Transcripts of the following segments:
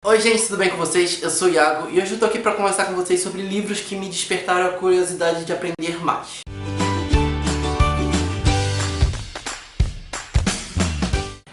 Oi gente, tudo bem com vocês? Eu sou o Iago e hoje eu tô aqui pra conversar com vocês sobre livros que me despertaram a curiosidade de aprender mais.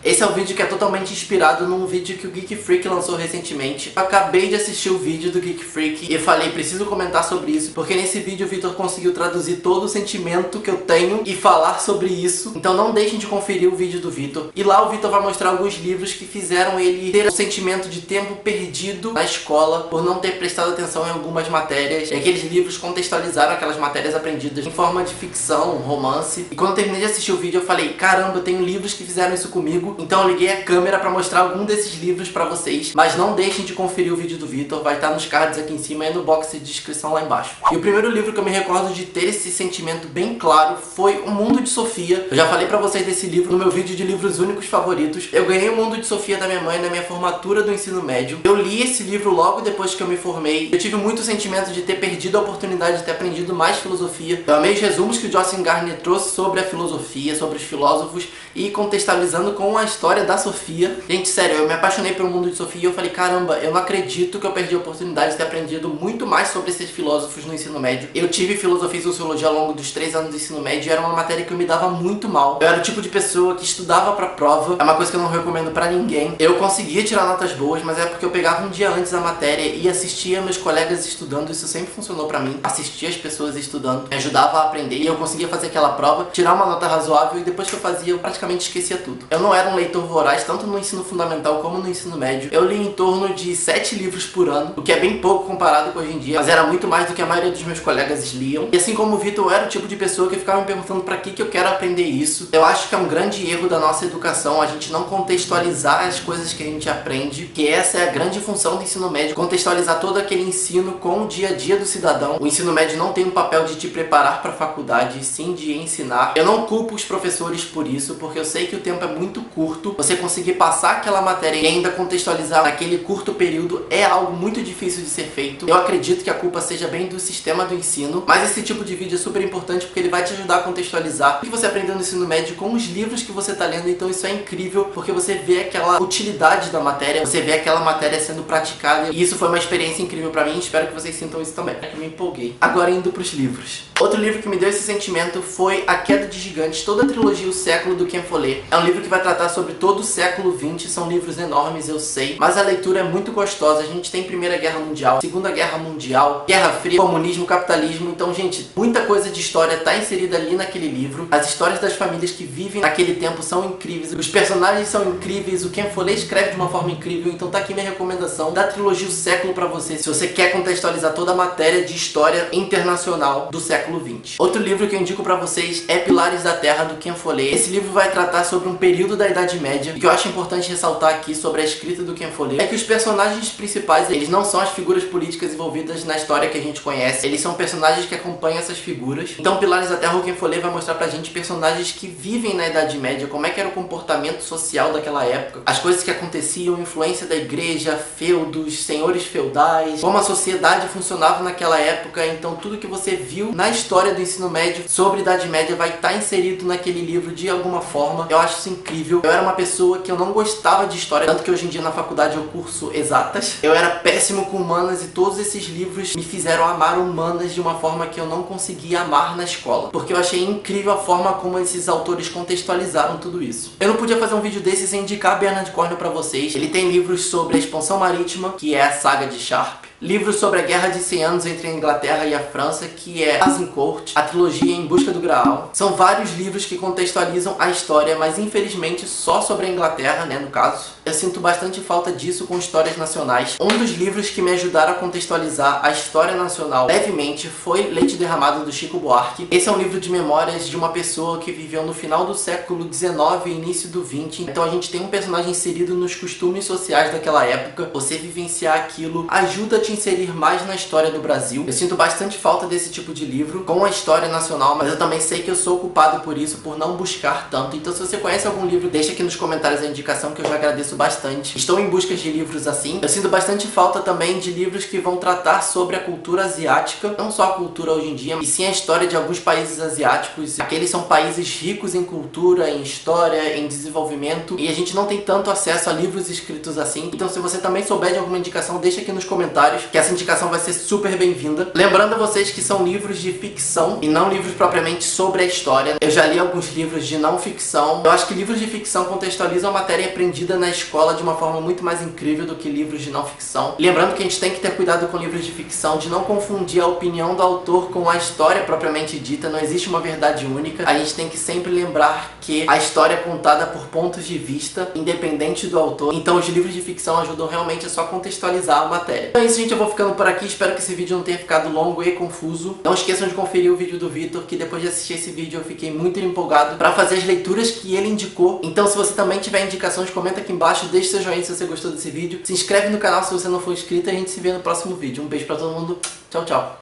Esse é um vídeo que é totalmente inspirado num vídeo que o Geek Freak lançou recentemente. Eu acabei de assistir o vídeo do Geek Freak e falei, preciso comentar sobre isso, porque nesse vídeo o Vitor conseguiu traduzir todo o sentimento que eu tenho e falar sobre isso. Então não deixem de conferir o vídeo do Vitor. E lá o Vitor vai mostrar alguns livros que fizeram ele ter o sentimento de tempo perdido na escola por não ter prestado atenção em algumas matérias. E aqueles livros contextualizaram aquelas matérias aprendidas em forma de ficção, romance. E quando eu terminei de assistir o vídeo eu falei, caramba, eu tenho livros que fizeram isso comigo. Então eu liguei a câmera pra mostrar algum desses livros pra vocês. Mas não deixem de conferir o vídeo do Vitor, vai estar nos cards aqui em cima e no box de descrição lá embaixo. E o primeiro livro que eu me recordo de ter esse sentimento bem claro foi O Mundo de Sofia. Eu já falei pra vocês desse livro no meu vídeo de livros únicos favoritos. Eu ganhei O Mundo de Sofia da minha mãe na minha formatura do ensino médio. Eu li esse livro logo depois que eu me formei. Eu tive muito sentimento de ter perdido a oportunidade de ter aprendido mais filosofia. Eu amei os resumos que o Joyce Gardner trouxe sobre a filosofia, sobre os filósofos e contextualizando com a história da Sofia. Gente, sério, eu me apaixonei pelo Mundo de Sofia e eu falei, caramba, eu não acredito que eu perdi a oportunidade de ter aprendido muito mais sobre esses filósofos no ensino médio. Eu tive filosofia e sociologia ao longo dos 3 anos do ensino médio e era uma matéria que eu me dava muito mal. Eu era o tipo de pessoa que estudava pra prova, é uma coisa que eu não recomendo pra ninguém. Eu conseguia tirar notas boas, mas é porque eu pegava um dia antes a matéria e assistia meus colegas estudando, isso sempre funcionou pra mim. Assistia as pessoas estudando, me ajudava a aprender e eu conseguia fazer aquela prova, tirar uma nota razoável e depois que eu fazia, eu praticamente esquecia tudo. Eu não era um leitor voraz, tanto no ensino fundamental como no ensino médio. Eu li em torno de 7 livros por ano, o que é bem pouco comparado com hoje em dia, mas era muito mais do que a maioria dos meus colegas liam. E assim como o Vitor, eu era o tipo de pessoa que ficava me perguntando pra que eu quero aprender isso. Eu acho que é um grande erro da nossa educação a gente não contextualizar as coisas que a gente aprende, que essa é a grande função do ensino médio, contextualizar todo aquele ensino com o dia a dia do cidadão. O ensino médio não tem um papel de te preparar pra faculdade, sim de ensinar. Eu não culpo os professores por isso, porque eu sei que o tempo é muito curto. Você conseguir passar aquela matéria e ainda contextualizar naquele curto período é algo muito difícil de ser feito. Eu acredito que a culpa seja bem do sistema do ensino, mas esse tipo de vídeo é super importante porque ele vai te ajudar a contextualizar o que você aprendeu no ensino médio com os livros que você está lendo. Então isso é incrível porque você vê aquela utilidade da matéria, você vê aquela matéria sendo praticada e isso foi uma experiência incrível pra mim. Espero que vocês sintam isso também. É que eu me empolguei. Agora indo pros livros. Outro livro que me deu esse sentimento foi A Queda de Gigantes, toda a trilogia O Século do Ken Follett. É um livro que vai tratar sobre todo o século XX, são livros enormes, eu sei, mas a leitura é muito gostosa. A gente tem Primeira Guerra Mundial, Segunda Guerra Mundial, Guerra Fria, comunismo, capitalismo. Então, gente, muita coisa de história tá inserida ali naquele livro. As histórias das famílias que vivem naquele tempo são incríveis, os personagens são incríveis, o Ken Follett escreve de uma forma incrível. Então tá aqui minha recomendação da trilogia O Século pra você, se você quer contextualizar toda a matéria de história internacional do século XX. Outro livro que eu indico pra vocês é Pilares da Terra, do Ken Follett. Esse livro vai tratar sobre um período da Idade Média, e que eu acho importante ressaltar aqui sobre a escrita do Ken Follett é que os personagens principais, eles não são as figuras políticas envolvidas na história que a gente conhece, eles são personagens que acompanham essas figuras. Então Pilares da Terra, o Ken Follett vai mostrar pra gente personagens que vivem na Idade Média, como é que era o comportamento social daquela época, as coisas que aconteciam, influência da igreja, feudos, senhores feudais, como a sociedade funcionava naquela época. Então tudo que você viu na história do ensino médio sobre a Idade Média vai estar inserido naquele livro de alguma forma. Eu acho isso incrível. Eu era uma pessoa que eu não gostava de história, tanto que hoje em dia na faculdade eu curso exatas. Eu era péssimo com humanas e todos esses livros me fizeram amar humanas de uma forma que eu não conseguia amar na escola, porque eu achei incrível a forma como esses autores contextualizaram tudo isso. Eu não podia fazer um vídeo desse sem indicar Bernard Cornwell pra vocês. Ele tem livros sobre a expansão marítima, que é a saga de Sharpe, livros sobre a Guerra de 100 Anos entre a Inglaterra e a França, que é Azincourt, a trilogia Em Busca do Graal. São vários livros que contextualizam a história, mas infelizmente só sobre a Inglaterra, né, no caso. Eu sinto bastante falta disso com histórias nacionais. Um dos livros que me ajudaram a contextualizar a história nacional levemente foi Leite Derramado, do Chico Buarque. Esse é um livro de memórias de uma pessoa que viveu no final do século XIX e início do XX. Então a gente tem um personagem inserido nos costumes sociais daquela época. Você vivenciar aquilo ajuda a te inserir mais na história do Brasil. Eu sinto bastante falta desse tipo de livro com a história nacional, mas eu também sei que eu sou culpado por isso, por não buscar tanto. Então se você conhece algum livro, deixa aqui nos comentários a indicação, que eu já agradeço bastante. Estou em busca de livros assim. Eu sinto bastante falta também de livros que vão tratar sobre a cultura asiática, não só a cultura hoje em dia, e sim a história de alguns países asiáticos. Aqueles são países ricos em cultura, em história, em desenvolvimento, e a gente não tem tanto acesso a livros escritos assim. Então se você também souber de alguma indicação, deixa aqui nos comentários, que essa indicação vai ser super bem-vinda. Lembrando a vocês que são livros de ficção e não livros propriamente sobre a história. Eu já li alguns livros de não ficção. Eu acho que livros de ficção contextualizam a matéria aprendida na escola de uma forma muito mais incrível do que livros de não ficção. Lembrando que a gente tem que ter cuidado com livros de ficção, de não confundir a opinião do autor com a história propriamente dita. Não existe uma verdade única. A gente tem que sempre lembrar que a história é contada por pontos de vista, independente do autor. Então os livros de ficção ajudam realmente a só contextualizar a matéria. Então é isso, gente. Eu vou ficando por aqui. Espero que esse vídeo não tenha ficado longo e confuso. Não esqueçam de conferir o vídeo do Vitor, que depois de assistir esse vídeo eu fiquei muito empolgado para fazer as leituras que ele indicou. Então se você também tiver indicações, comenta aqui embaixo, deixe seu joinha se você gostou desse vídeo, se inscreve no canal se você não for inscrito e a gente se vê no próximo vídeo. Um beijo pra todo mundo, tchau, tchau!